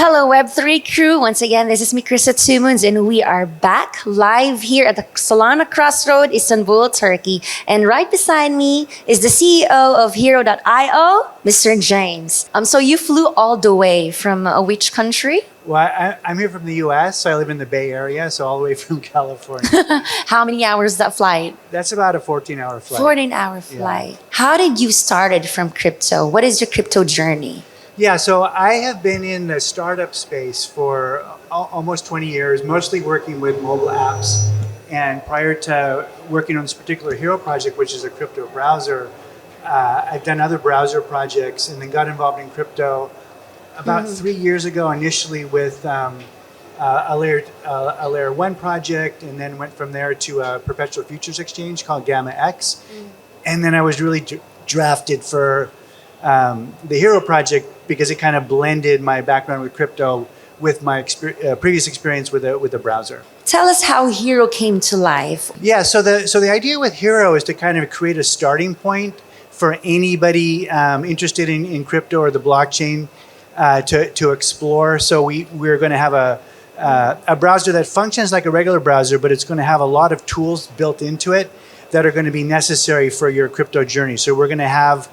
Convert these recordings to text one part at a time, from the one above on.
Hello, Web3 crew. Once again, this is me, Krista Tumuns, and we are back live here at the Solana Crossroads, Istanbul, Turkey. And right beside me is the CEO of Hero.io, Mr. James. So you flew all the way from which country? Well, I'm here from the U.S., so I live in the Bay Area, so all the way from California. How many hours that flight? That's about a 14-hour flight. 14-hour flight. Yeah. How did you started from crypto? What is your crypto journey? Yeah, so I have been in the startup space for almost 20 years, mostly working with mobile apps. And prior to working on this particular Hero project, which is a crypto browser, I've done other browser projects and then got involved in crypto about 3 years ago, initially with a layer 1 project, and then went from there to a perpetual futures exchange called Gamma X. And then I was really drafted for the Hero project because it kind of blended my background with crypto with my previous experience with a browser. Tell us how Hero came to life. Yeah, so the idea with Hero is to kind of create a starting point for anybody interested in crypto or the blockchain to explore. So we're going to have a browser that functions like a regular browser, but it's going to have a lot of tools built into it that are going to be necessary for your crypto journey. So we're going to have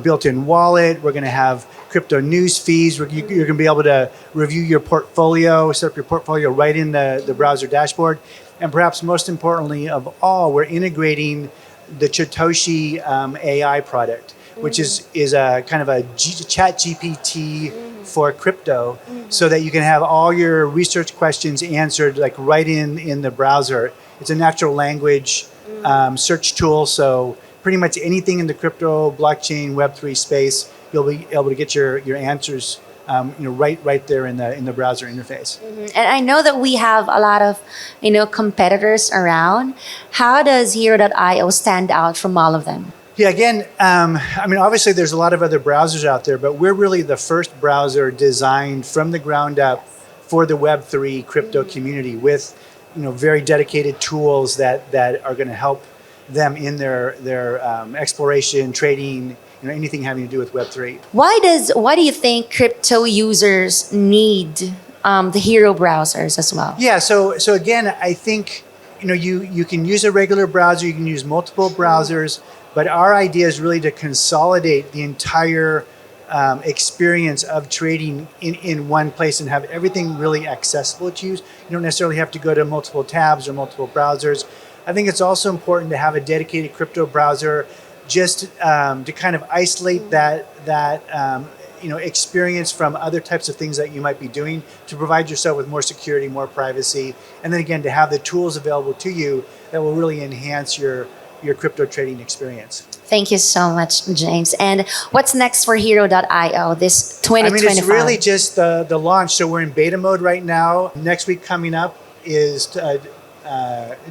built-in wallet. We're going to have crypto news feeds. You're going to be able to review your portfolio, set up your portfolio right in the browser dashboard. And perhaps most importantly of all, we're integrating the Satoshi AI product, which is a kind of a chat GPT for crypto, so that you can have all your research questions answered like right in the browser. It's a natural language search tool, so pretty much anything in the crypto, blockchain, Web3 space, you'll be able to get your answers right there in the browser interface. And I know that we have a lot of competitors around. How does Hero.io stand out from all of them? Yeah, again, obviously there's a lot of other browsers out there, but we're really the first browser designed from the ground up for the Web3 crypto community with very dedicated tools that are going to help them in their exploration, trading, anything having to do with Web3. Why do you think crypto users need the Hero browsers as well? Yeah, so again, I think you can use a regular browser, you can use multiple browsers, but our idea is really to consolidate the entire experience of trading in one place and have everything really accessible to you. You don't necessarily have to go to multiple tabs or multiple browsers. I think it's also important to have a dedicated crypto browser just to kind of isolate that experience from other types of things that you might be doing, to provide yourself with more security, more privacy, and then again to have the tools available to you that will really enhance your crypto trading experience. Thank you so much, James. And what's next for Hero.io this 2025? It's really just the launch. So we're in beta mode right now. Next week coming up is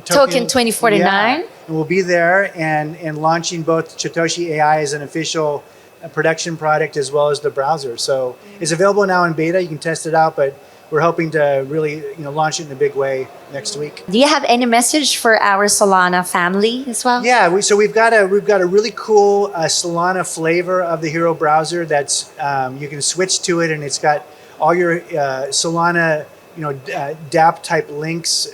Token 2049. Yeah. And we'll be there and launching both Satoshi AI as an official production product as well as the browser. So it's available now in beta. You can test it out, but we're hoping to really launch it in a big way next week. Do you have any message for our Solana family as well? Yeah, we've got a really cool Solana flavor of the Hero browser that's you can switch to it, and it's got all your Solana dApp type links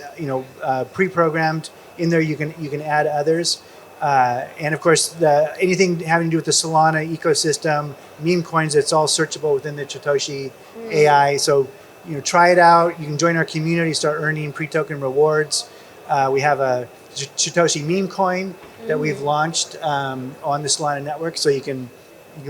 pre-programmed in there. You can add others, and of course anything having to do with the Solana ecosystem, meme coins, it's all searchable within the Satoshi AI. So try it out. You can join our community, start earning pre-token rewards. We have a Satoshi meme coin that we've launched on the Solana network, so you can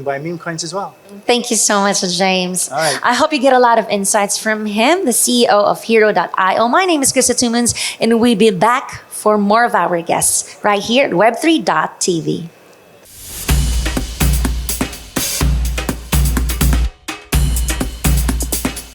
buy meme coins as well. Thank you so much, James. All right. I hope you get a lot of insights from him, the CEO of Hero.io. My name is Krista Tumuns, and we'll be back for more of our guests right here at web3.tv.